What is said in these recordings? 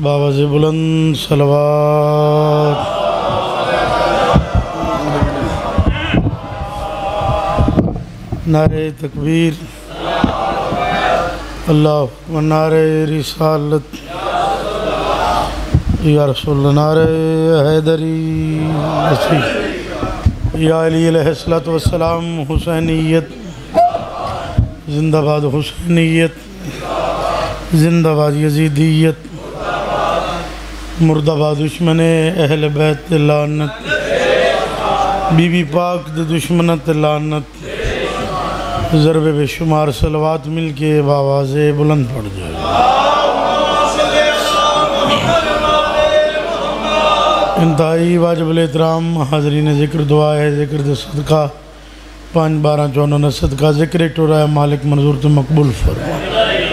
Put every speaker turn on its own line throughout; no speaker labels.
بآواز بلند صلوات نعرہ تکبیر اللہ و نعرہ رسالت یا رسول اللہ نعرہ حیدری مسیح یا علی علیہ السلام حسینیت زندہ باد حسینیت زندہ باد یزیدیت مردہ باد دشمن اہل بیت لعنت بی بی پاک دے دشمنت لعنت ضرب بے شمار صلوات مل کے بآواز بلند پڑھ جائے انتہائی واجب الاحترام حاضرین ذکر دعا ہے ذکر دے صدقہ 5-12-54 صدقہ ذکر ٹورا ہے مالک منظور تو مقبول فرما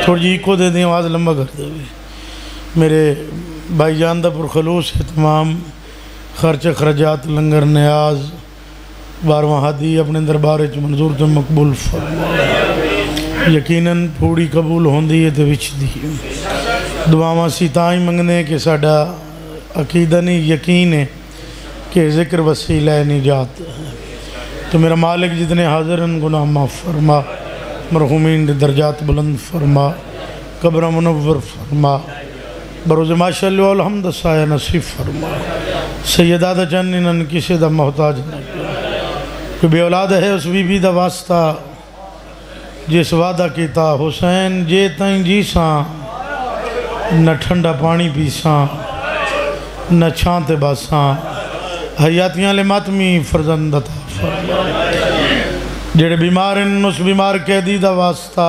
تھوڑی جی کو دے دیں آواز لمبا کر دے میرے بھائی جان دا پرخلوص ہے تمام خرچ خرجات لنگر نیاز باروہ ہادی اپنے دربار منظور تو مقبول فرما یقیناً پھوڑی قبول ہوندی ہے تو وچ دی دعاواں سی تائیں منگنے کہ ساڈا عقیدہ نہیں یقین ہے کہ ذکر وسیلہ نجات تو میرا مالک جتنے حاضر ہیں گناہ معاف فرما مرحومین دے درجات بلند فرما قبر منور فرما بروز ماشاءاللہ والحمد سایہ نصیب فرما سیدہ دا جنن کسی دا محتاج نہ کہ بے اولاد ہے اس بی بی دا واسطہ جس وعدہ کیتا حسین جے تائیں جیساں نہ ٹھنڈا پانی پیساں نہ چھانتے باساں حیاتیاں لے ماتمی فرزند عطا فرما جڑے بیمار ہیں اس بیمار قیدی دا واسطہ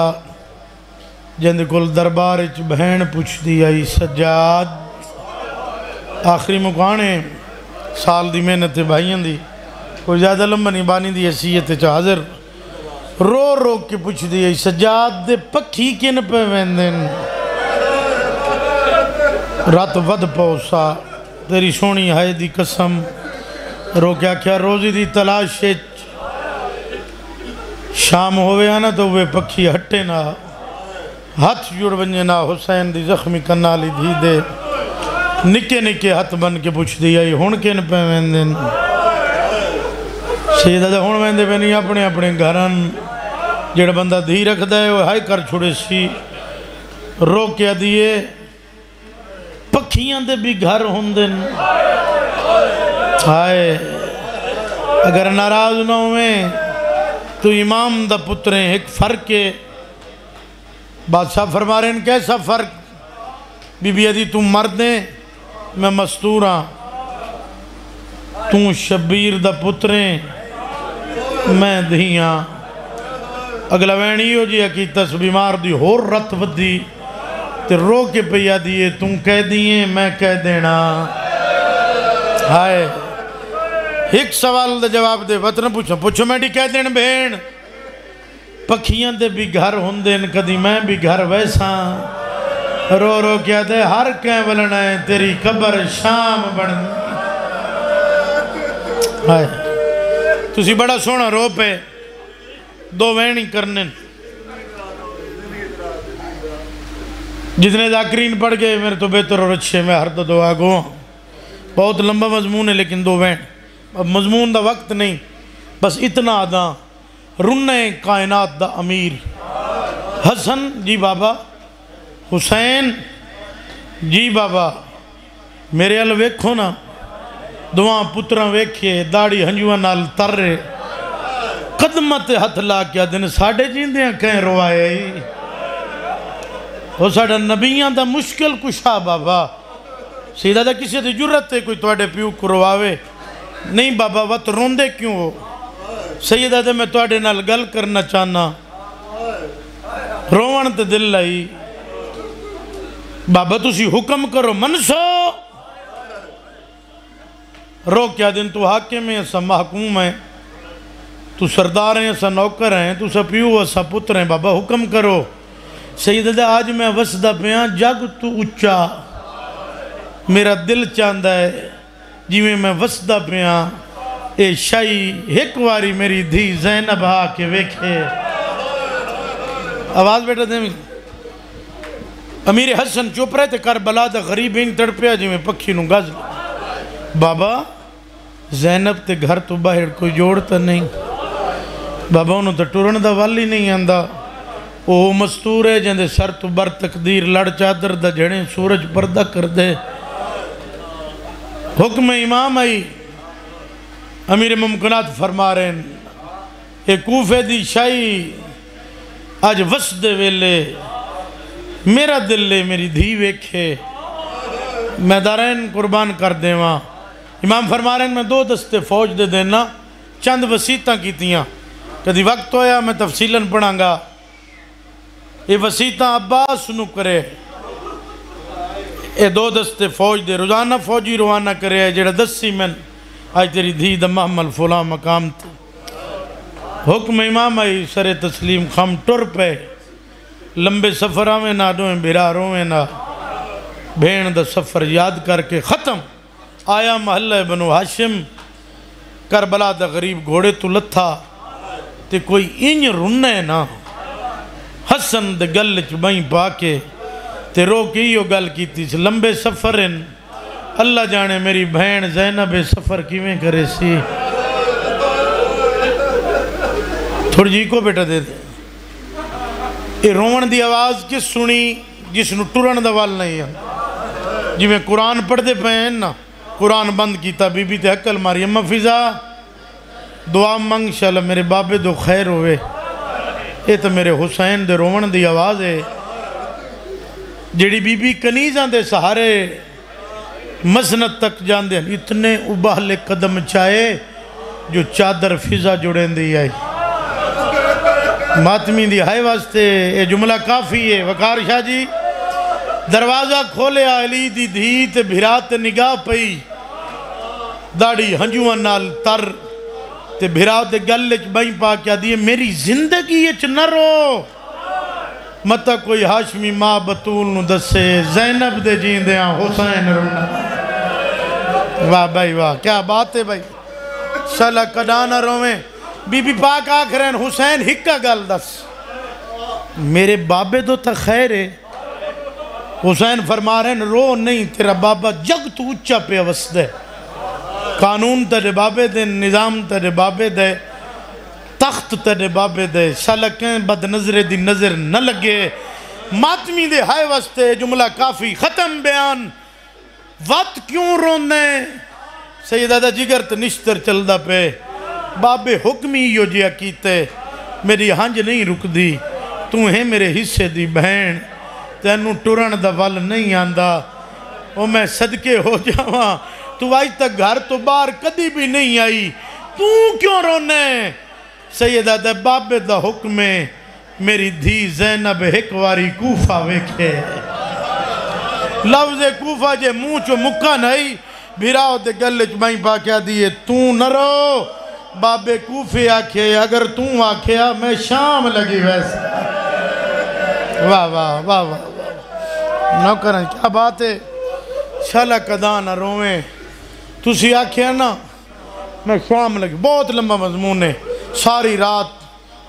جند کل دربار اچ بہن پوچھ دی آئی سجاد آخری مکانے سال دی محنت بھائیاں دی کوئی زیادہ لمبا نہیں بانی دی حیثیت چا حاضر رو رو کے پوچھ دی آئی سجاد دے پکھی کن پہ ویندن رات ود پوسا تیری سونی ہائے دی قسم رو کیا روزی دی تلاش شام ہوئے آنا تو وہ پکھی ہٹے نا ہاتھ جڑ بنجے نا حسین دی زخمی کنالی دھی دے نکے نکے ہاتھ بن کے پوچھ دی آئی ہون کن پہ ویندن سیدہ دے ہون ویندے پہ نہیں اپنے اپنے گھرن جڑا بندہ دھی رکھ دے وہ ہائی کر چھوڑے سی رو کیا دیئے پکھیاں دے بھی گھر ہوندن ہائے اگر ناراض نہ ہوئے تو امام دا پتریں ایک فرق کے بادشاہ فرما رہے ہیں کیسا فرق بی بی ادھی تم مردیں میں مستوراں تم شبیر دا پتریں میں دھیاں اگلا وینی ہو جی حقیقت بیمار دی ہور رت ودی تے رو کے پیا دیئے تم کہہ دیئے میں کہہ دینا ہائے ایک سوال دا جواب دے وطن پوچھو میں ڈی کہہ دین بھین پکھیاں دے بھی گھر ہوندین کدی میں بھی گھر ویساں رو رو کیا دے ہر کہیں ولنا ہے تیری قبر شام بڑھن ہائے تُسی بڑا سونا رو پہ دو وینی کرنے جتنے ذاکرین پڑھ گئے میرے تو بہتر اور اچھے میں ہر تو دعا گو بہت لمبا مضمون ہے لیکن دو وین اب مضمون دا وقت نہیں بس اتنا آدھا رنّے کائنات دا امیر حسن جی بابا حسین جی بابا میرے ال ویکھو نا دعاں پتران ویکھے داڑی ہنجوان نال تر رہے قدمت ہتھ لا کیا دن ساڑھے جیندیاں کہیں روائے وہ ساڑھا نبیان دا مشکل کشا بابا سیدھا دا کسی دے جرت ہے کوئی توڑے پیو کو رواوے نہیں بابا وقت روندے کیوں ہو سیدہ دے میں توڑے نال گل کرنا چاہنا روان تے دل لائی بابا تُسی حکم کرو منسو رو کیا دن تو حاکم ہے ایسا محکوم ہے تو سردار ہیں ایسا نوکر ہیں تو سا پیو ایسا پتر ہیں بابا حکم کرو سیدہ دے آج میں وسدہ پیان جگ تو اچھا میرا دل چاندہ ہے جی میں وسدہ پیان اے شائی ایک واری میری دھی زینب آ کے ویکھے آواز بیٹا دیں امیر حسن چپ رہے تے کربلا دا غریب ان تڑپیا جی میں پکھی نو گز بابا زینب تے گھر تو باہر کوئی جوڑتا نہیں بابا انہوں تے ٹورن دا والی نہیں آندا وہ مستور ہے جندے سر تو بر تقدیر لڑ چادر دا جھڑیں سورج پردہ کر دے حکم امام آئی امیر ممکنات فرما رہے ہیں اے کوفے دی شاہی آج وسد ویلے میرا دل لے میری دھی ویکھے میں دارین قربان کر دے وہاں امام فرما رہے ہیں میں 2 دستے فوج دے دینا چند وسیطہ کیتیاں کدی وقت ہویا میں تفصیلاً پڑھاں گا یہ وسیطہ عباس نو کرے یہ 2 دستے فوج دے روزانہ فوجی روانہ کرے جڑا دسی من آج تیری دھی دا محمل فلاں مقام تے حکم امام آئی سر تسلیم خم ٹر پہ لمبے سفر آویں نہ ڈویں بھرا رویں نہ بھین دا سفر یاد کر کے ختم آیا محلہ بنو ہاشم کربلا دا غریب گھوڑے تو لتھا تے کوئی انج رننے نا حسن دے گل چ بائیں پا کے تے رو کے یہ گل کیتی سے لمبے سفرن اللہ جانے میری بہن زینب سفر کیویں کرے سی تھوڑی جی کو بیٹا دے دے یہ رومن دی آواز کس سنی جس نو ٹرن دا وال نہیں ہے جی میں قرآن پڑھ دے پہن نا قرآن بند کیتا بی بی تے حقل ماری اممہ فضا دعا منگ شاءاللہ میرے بابے دو خیر ہوئے یہ تو میرے حسین دے رومن دی آواز ہے جڑی بی بی کنیزاں دے سہارے مسند تک جان دے اتنے ابالے قدم چاہے جو چادر فضا جڑیں دی آئی ماتمی دی ہائے واسطے یہ جملہ کافی ہے وقار شاہ جی دروازہ کھولے علی دی دھی تے بھرات نگاہ پئی داڑی ہنجوان نال تر تے بھرات گلچ بائیں پا کیا دیئے میری زندگی اچ نہ رو متا کوئی ہاشمی ماں بطول نو دسے زینب دے جیندیاں حسین رونا واہ بھائی واہ کیا بات ہے بھائی شالا کڈانا رویں بی بی پاک آکھرین حسین ہکا گل دس میرے بابے دو تا خیر ہے حسین فرما رہے ہیں رو نہیں تیرا بابا جگ تو اچھا پہ وسد ہے قانون تیرے بابے دے نظام تیرے بابے دے تخت تیرے بابے دے شالکیں بد نظر دی نظر نہ لگے ماتمی دے ہائے وستے جملہ کافی ختم بیان وقت کیوں رونے سیدہ جگر تنشتر چل دا پہ بابے حکمی یو جیا کیتے میری ہنج نہیں رک دی تو ہے میرے حصے دی بہن تینوں ٹرن دا ول نہیں آندا او میں صدقے ہو جاواں تو آج تک گھر تو باہر کدی بھی نہیں آئی تو کیوں رونے سیدہ دے بابے دا حکم ہے میری دھی زینب ہکواری کوفہ ویکھے لفظ کوفہ جے منہ چو مکہ نہیں بھیراؤ دے گلچ بائیں پا کیا دیئے تو نہ رو بابے کوفے آکھے اگر تو آکھے میں شام لگی ویسے واہ واہ واہ واہ نوکرن کیا بات ہے شالا کدا نہ رویں تسی آکھے نا میں شام لگی بہت لمبا مضمون ہے ساری رات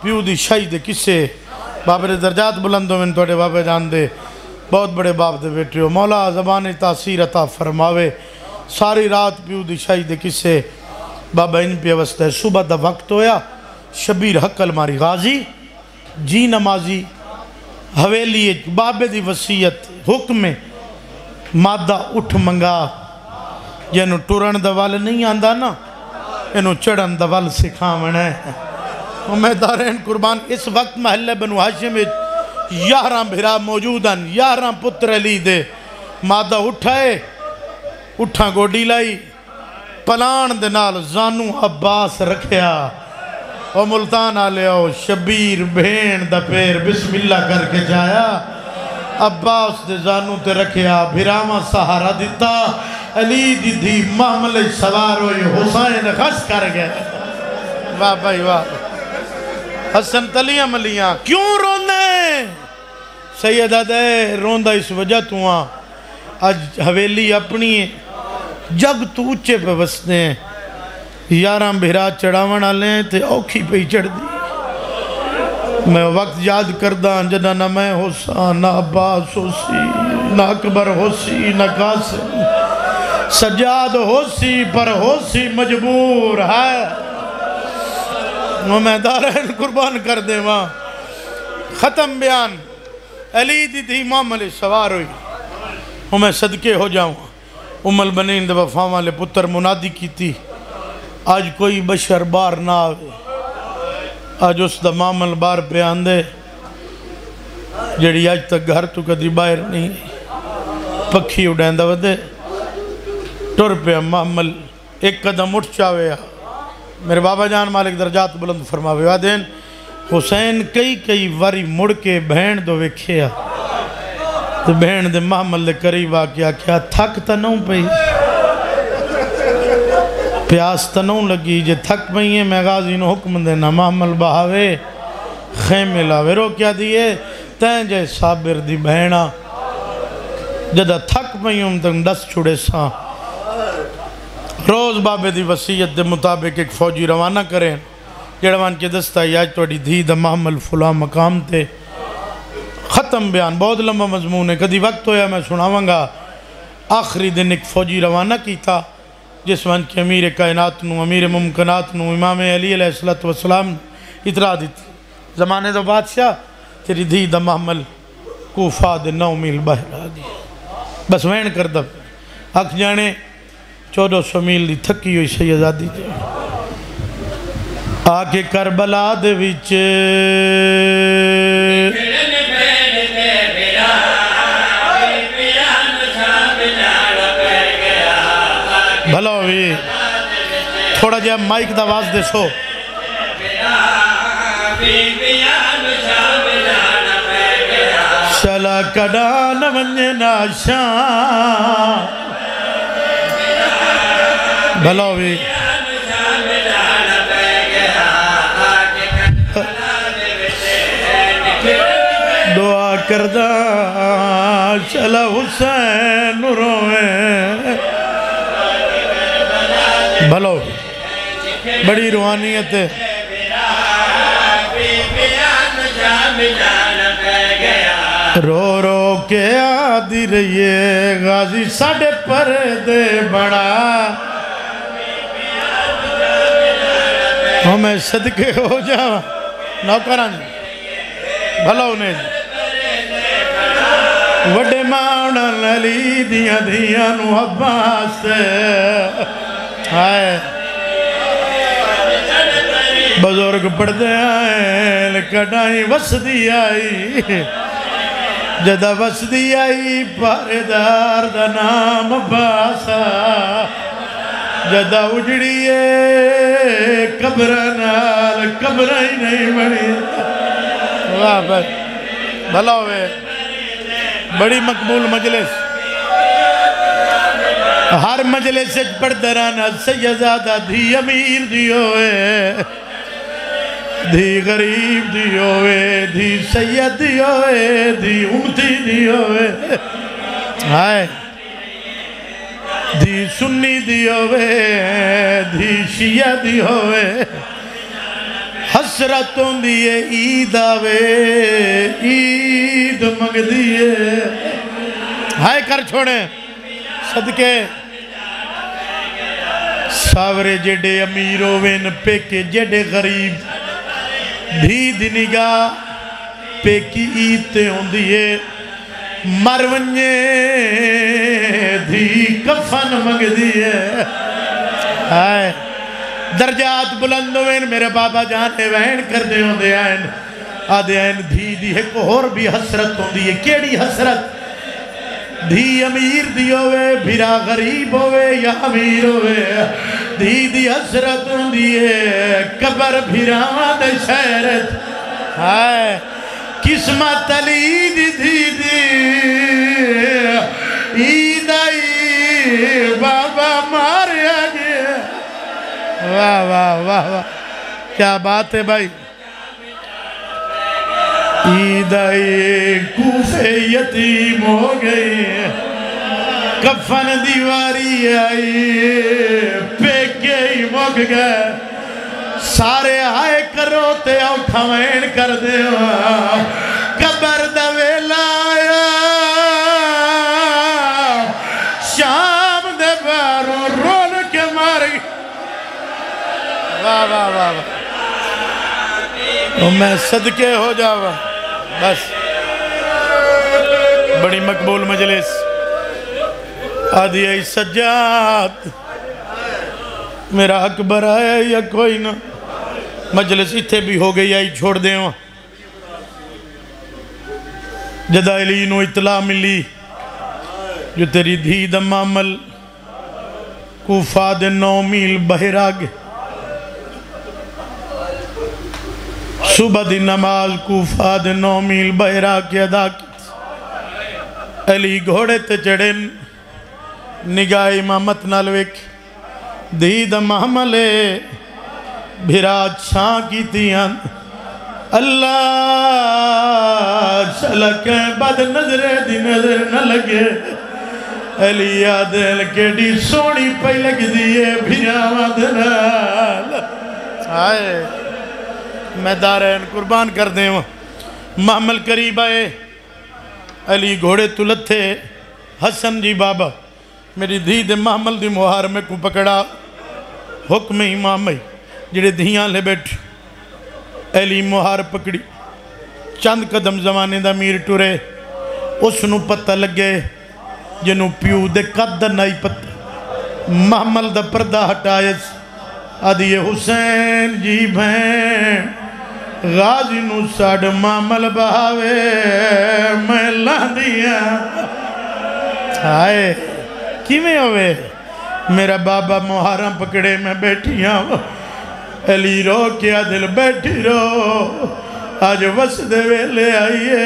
پیو دی شہید کسے بابے دے درجات بلندوں میں توڑے بابے جان دے بہت بڑے باپ دے بیٹے ہو مولا زبان تاثیر عطا فرماوے ساری رات پیو دی شہید کسے بابا ان پہ وسط ہے صبح دا وقت ہویا شبیر حقل ماری غازی جی نمازی حویلی بابے دی وسیعت حکم مادہ اٹھ منگا جنہوں ٹورن دا وال نہیں آندہ نا انہوں چڑھن دا وال سکھاون ہے میں دارین قربان اس وقت محلہ بنو ہاشم 11 بھرا موجودن 11 پتر علی دے مادہ اٹھائے اٹھاں گوڑی لائی پلان دے نال زانو عباس رکھیا او ملتان آلے او شبیر بھین دا پیر بسم اللہ کر کے جایا عباس دے زانو تے رکھیا بھراما سہارا دیتا علی دی دی محمل سوار ہوئی حسین خس کر گئے واہ بھائی واہ حسن تلیاں ملیاں کیوں روندے سیدہ دے روندہ اس وجہ تو آج حویلی اپنی جگ تو اچھے پہ بستے ہیں 11 بھیرا چڑھاون آلے ہیں تے اوکھی پہ ہی چڑھ دی میں وقت یاد کردہ جدہ نہ میں ہو سا نہ عباس ہو سی نہ اکبر ہو سی نہ قاسم سجاد ہو سی پر ہو سی مجبور ہے وہ میں دارین قربان کر دے وہاں ختم بیان علی دی تھی امام علیہ سوار ہوئی وہ میں صدقے ہو جاؤں ام البنین دے وفا والے پتر منادی کی تھی آج کوئی بشر بار نہ آگے آج اس دا معامل بار پہ آندے جڑی آج تک گھر تو کدی باہر نہیں پکھی اڑین دا ودے ٹر پہ معامل ایک قدم اٹھ چاوے میرے بابا جان مالک درجات بلند فرماوے وادین حسین کئی واری مڑ کے بہن دو ویکھیا تو بہن دے معامل دے قریب آکیا کیا تھک تا نوں پئی پیاس تا نوں لگی جے تھک پئی ہیں میں غازی نو حکم دینا معامل بہاوے خیمے لاوے رو کیا دیئے تین جے صابر دی بہنہ جدہ تھک پئی ہوں تک ڈس چھوڑے ساں روز بابے دی وسیعت دے مطابق ایک فوجی روانہ کریں جڑوان کے دستہ آج توڑی دھی دا محمل فلاں مقام تے ختم بیان بہت لمبا مضمون ہے کدی وقت ہویا میں سناواں گا آخری دن ایک فوجی روانہ کی تھا جس وقت کے امیر کائنات نو امیر ممکنات نو امام علی علیہ السلام اطلاع دیتی زمانے دو بادشاہ تیری دھی دا محمل کوفہ دے 9 میل باہر آگی بس وین کر دب اکھ جانے 1400 میل دی تھکی ہوئی سیدادی دے آکے کربلا دے وچ بھلا ہوئی تھوڑا جہاں مائک دا آواز دے سو شلا کڑان ونجنا شان بھلا ہوئی دعا کردہ چلا حسین روئے بھلو بڑی روحانیت ہے رو رو کے آدھی رہیے غازی ساڑھے پردے بڑا ہمیں صدقے ہو جاؤ نوکران بھلا انہیں وڈے ماؤنن علی دیاں دیاں نو عباس آئے بزرگ پڑھتے آئے کڑائی وسدی آئی جدہ وسدی آئی پاردار دا نام عباسا جدہ اجڑیے قبرنال قبرہی نہیں بڑی واہ بھائی بھلا ہوئے بڑی مقبول مجلس ہر مجلس پڑھ درانا سیدادہ دھی امیر دی ہوئے دھی غریب دی ہوئے دھی سید دی ہوئے دھی امتی دی ہوئے آئے دھی سنی دی ہوئے دھی شیعہ دی ہوئے حسرتوں دیئے عید آوے عید مگ دیئے ہائے کر چھوڑیں صدقے ساورے جڑے امیر ہوئن پیکے جڑے غریب بھی دی نگاہ پیکی عیدتے ہوں دیئے مرونجے دھی کفن مگ دیئے ہائے درجات بلند ہوئن میرے بابا جانے وین کر دے ہوں دے آئین آدھے آئین دھی دی ایک اور بھی حسرت ہوں دیئے کیڑی حسرت دھی امیر دی ہوئے بھیرا غریب ہوئے یا امیر ہوئے دھی دی حسرت ہوں دیئے قبر بھیرا دے شہرت ہائے قسمت علی دی دھی دی عید آئی بابا ماریا گیا واہ واہ واہ واہ کیا بات ہے بھائی عید آئی کوفے یتیم ہو گئی کفن دیواری آئی پیکے ہی مگ گئے سارے آئے کرو تے اوکھا وین کر دیو قبر دا ویلا آیا شام دے باروں رول کے ماری واہ واہ واہ واہ میں صدقے ہو جاوا بس بڑی مقبول مجلس آدھی آئی سجاد میرا اکبر آیا یا کوئی نہ مجلس اتھے بھی ہو گئی آئی چھوڑ دے ہوں جدہ علی نو اطلاع ملی جو تیری دھی دم عمل کوفہ دے 9 میل بہر آگے صبح دی نماز کوفہ دے 9 میل بہر آگے ادا کی علی گھوڑے تے چڑھن نگاہ امامت نالوک دی دم عملے بھرا چھاں کی تیاں اللہ شلکے بد نظرے دی نظر نہ لگے علی آدھل کیڑی سونی پہ لگ دیئے بھرا مدنال آئے میں دارین قربان کر دیں محمل قریب آئے علی گھوڑے تلت تھے حسن جی بابا میری دھی دے محمل دی مہار میں کو پکڑا حکم امام ہے جڑے دھیاں لے بیٹھ علی مہار پکڑی چند قدم زمانے دا میر ٹورے اس نو پتہ لگے جنو پیو دے قد نائی پتہ محمل دا پردہ ہٹائیس آدھی حسین جی بھین غازی نو ساڑھ محمل بہاوے میں لاندیا آئے کیویں ہوئے میرا بابا مہارم پکڑے میں بیٹھی ہوں علی رو کیا دل بیٹھی رو آج وسد ویلے آئیے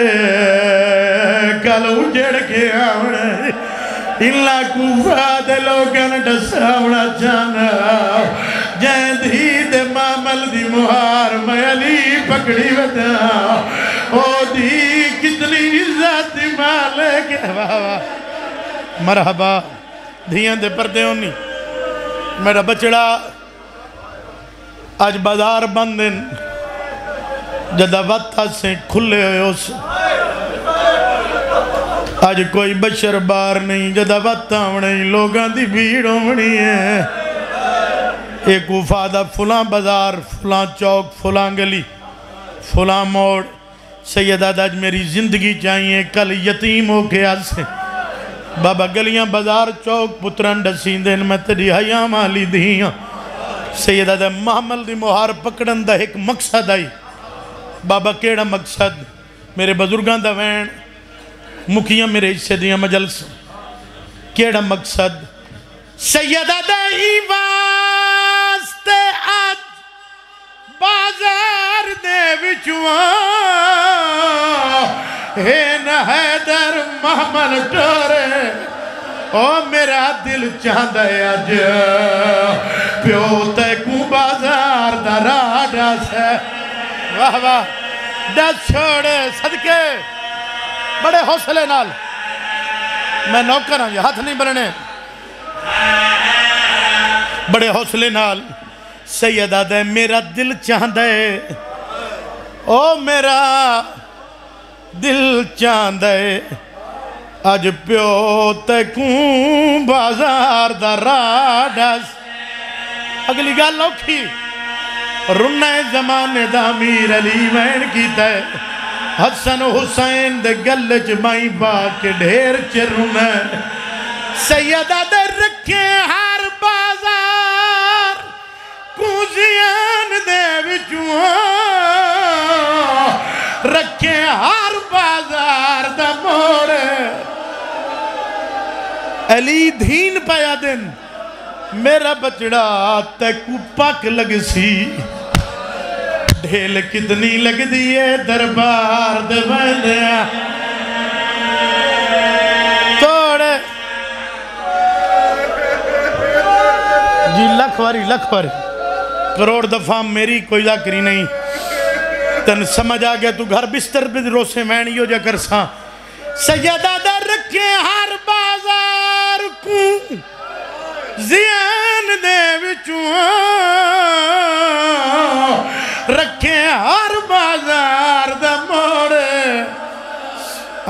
کل اجڑ کے آوڑے اللہ کوفہ دے لوگن ڈساوڑا جانا جائیں دھی دے معامل دی مہار میں علی پکڑی ودا او دی کتنی عزت مالک مرحبا دھیاں دے پردے ہونی میرا بچڑا آج بازار بندن جدہ وقت سے کھلے ہوئے اس آج کوئی بشر بار نہیں جدہ وقت آوڑیں لوگاں دی بھیڑ ہوڑی ہے ایک وفادہ فلاں بازار فلاں چوک فلاں گلی فلاں موڑ سیدہ آج میری زندگی چاہیے کل یتیم ہو کے آج سے بابا گلیاں بازار چوک پتران ڈسین دین میں تیری حیاں مالی دھیاں سیدہ دے محمل دی مہار پکڑن دا ایک مقصد آئی بابا کیڑا مقصد میرے بزرگاں دا وین مکیاں میرے حصے دیاں مجلس کیڑا مقصد سیدہ دے واسطے آج بازار دے وچوان ہین حیدر محمل ٹورے او میرا دل چاہتا ہے آج پیو تے کو بازار دا راڈا سے واہ واہ ڈس چھوڑے صدقے بڑے حوصلے نال میں نوکر ہوں یہ ہاتھ نہیں بننے بڑے حوصلے نال سیدہ دے میرا دل چاہتا ہے او میرا دل چاہتا ہے آج پیو تے کوں بازار دا راڈس اگلی گال لوکھی رنہ زمانے دا امیر علی وین کی تے حسن حسین دے گلچ مائی باک ڈھیر چرنہ سیدہ دے رکھے ہر بازار کوزیان دے وچوان رکھے ہر بازار دا موڑے علی دھین پایا دن میرا بچڑا تیکو پاک لگ سی ڈھیل کتنی لگ دیئے دربار دے بندیا توڑے جی لکھ واری کروڑ دفعہ میری کوئی ذاکری نہیں تن سمجھ آگیا تو گھر بستر بھی روسے مینیو جا کر ساں سیدہ در رکھے ہر بازار کو زیان دے وچوان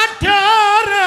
18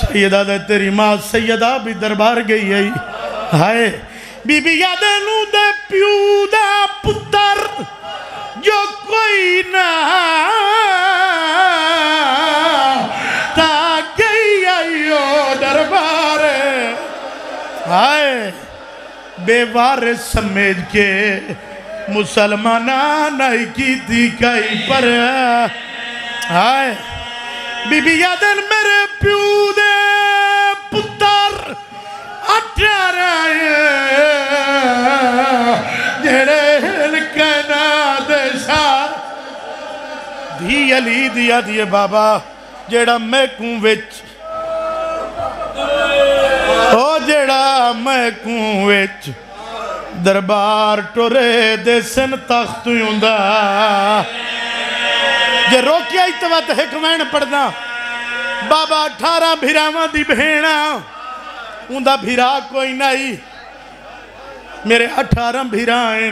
سیدہ دے تیری ماں سیدہ بھی دربار گئی ہے ہائے بی بی یادے نو دے پیو دا پتر جو کوئی نہ تا گئی آئیو دربار ہائے بے وارث سمجھ کے مسلمانہ نہیں کی تھی کئی پر ہائے بی بی یادن میرے پیو دے پتر اٹھارائے جڑے ہلکنا دے سار دھی علی دیا دیے بابا جڑا میں کوں وچ او جڑا میں کوں وچ دربار ٹورے دے سن تخت یوندا جے روکیا اتوات حکمین پڑھنا بابا 18 بھیراواں دی بھینا اندہ بھیرا کوئی نہیں میرے 18 بھیرائیں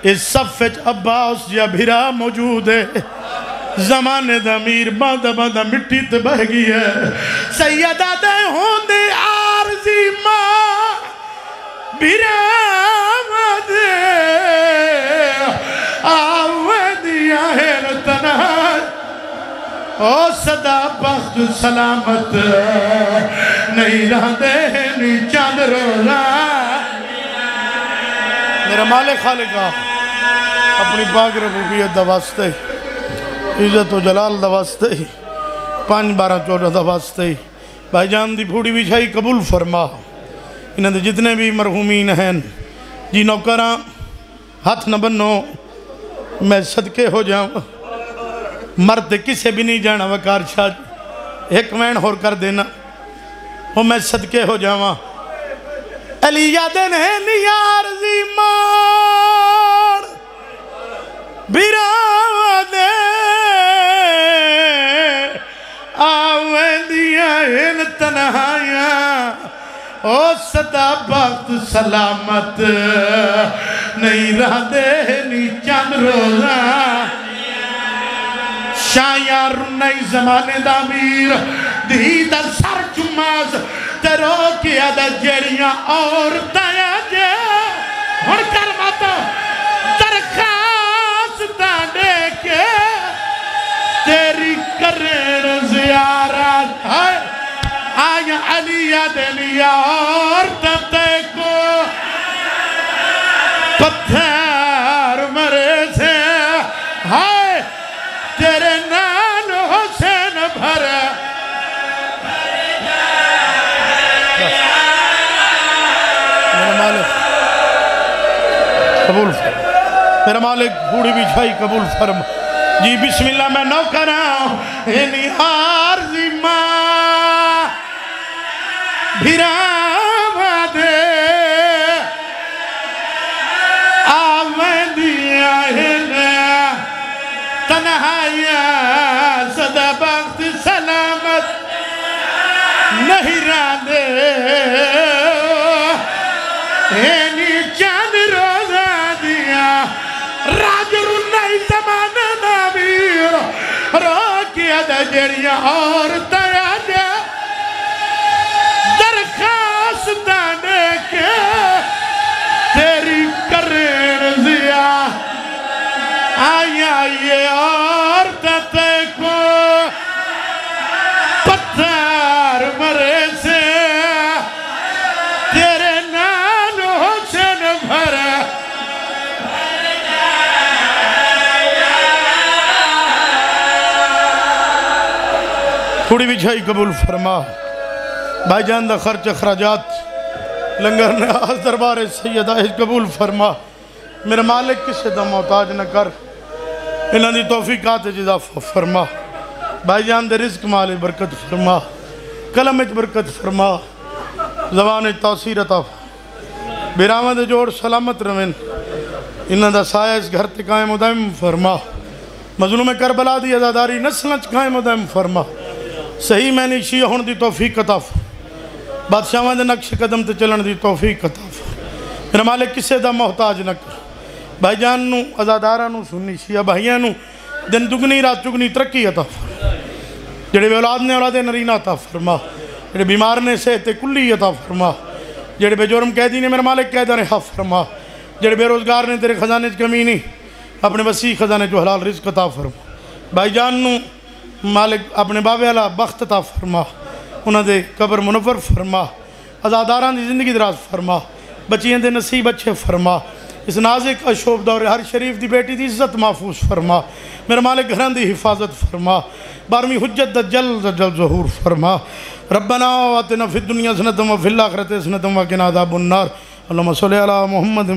اس صفحہ عباس یا بھیرا موجود ہے زمانے دا میر باندہ باندہ مٹی تے بہ گئی ہے سیدہ دے ہوندے عارضی ماں بھیرا دے آوے دیا ہے تنہا او صدا بخت سلامت نہیں رہ دے نی چاند روزہ میرا مالک خالقہ اپنی پاک ربوبیت دواستے عزت و جلال دواستے 5 12 14 دواستے بھائی جان دی پھوڑی بچھائی قبول فرما انہاں دے جتنے بھی مرحومین ہیں جی نوکراں ہاتھ نہ بنو میں صدقے ہو جاؤں مرد کسے بھی نہیں جانا وکار شاہ ایک وین ہور کر دینا وہ میں صدقے ہو جاؤں علی یادن ہے نیار زیمان بیراو دے آویں دیا ان تنہائیاں او صدا بخت سلامت نہیں رہ دے نی چند روزہ شایار نئی زمانے دا میر دی دا سر چماز تیرو کیا دا جڑیاں اور تایا جے ہن کر ماتا درخواست دے کے تیری کرن زیارت آیا علیہ دلیا اور تتے کو پتھر مرے سے ہائے تیرے نال حسین بھر میرا مالک قبول فرم میرا مالک بوڑی بھی چھائی قبول فرم جی بسم اللہ میں نو کراؤں انہی عارضی ماں بھیراوا دے آویں دیا تنہائیاں صدا بخت سلامت نہیں راندے اینی چاند روزہ دیا راجر نئی زمانہ نبیر روکیا دا جڑیاں اور تیا جا درخواست دانے کے تیری کرن زیا آیا یہ عورتتے کو پتھر مرے سے تیرے نال حسین بھرا تھوڑی بھی چھائی قبول فرما بھائی جان دا خرچ اخراجات لنگر ناز دربار سیدہ قبول فرما میرا مالک کسے دا محتاج نہ کر انہاں دی توفیقات جدا فرما بھائی جان دے رزق مالی برکت فرما کلم اچ برکت فرما زبان تاثیر عطا بیراواں دے جوڑ سلامت روین انہاں دا سایہ اس گھر تے قائم و دائم فرما مظلوم کربلا دی عزاداری نسل اچ قائم و دائم فرما صحیح میں نے شیعہ ہون دی توفیق عطا بادشاہاں دے نقش قدم تے چلن دی توفیق عطا میرا مالک کسے دا محتاج نہ کر بھائی جان نو عزادارہ نو سنی شیعہ بھائیاں نو دن دگنی رات چگنی ترقی عطا جڑے بے اولاد نے اولاد نرینہ عطا فرما، جڑے بیمار نے صحت کلی عطا فرما، جڑے بے جرم قیدی نے میرے مالک قید رہا فرما، جڑے بے روزگار نے تیرے خزانے چ کمی نہیں، اپنے وسیع خزانے چ حلال رزق عطا فرما۔ بھائی جان نو مالک اپنے بابے والا بخت عطا فرما، انہاں دے قبر منور فرما، عزاداراں دی زندگی دراز فرما، بچیاں دے نصیب اچھے فرما، اس نازک اشوب دور ہر شریف دی بیٹی دی عزت محفوظ فرما، میرے مالک گھران دی حفاظت فرما، 12ویں حجت دا جلد ظہور فرما۔ ربنا آتنا فی الدنیا حسنۃ وفی الآخرۃ حسنۃ وقنا عذاب النار۔ اللہم صلی علی محمد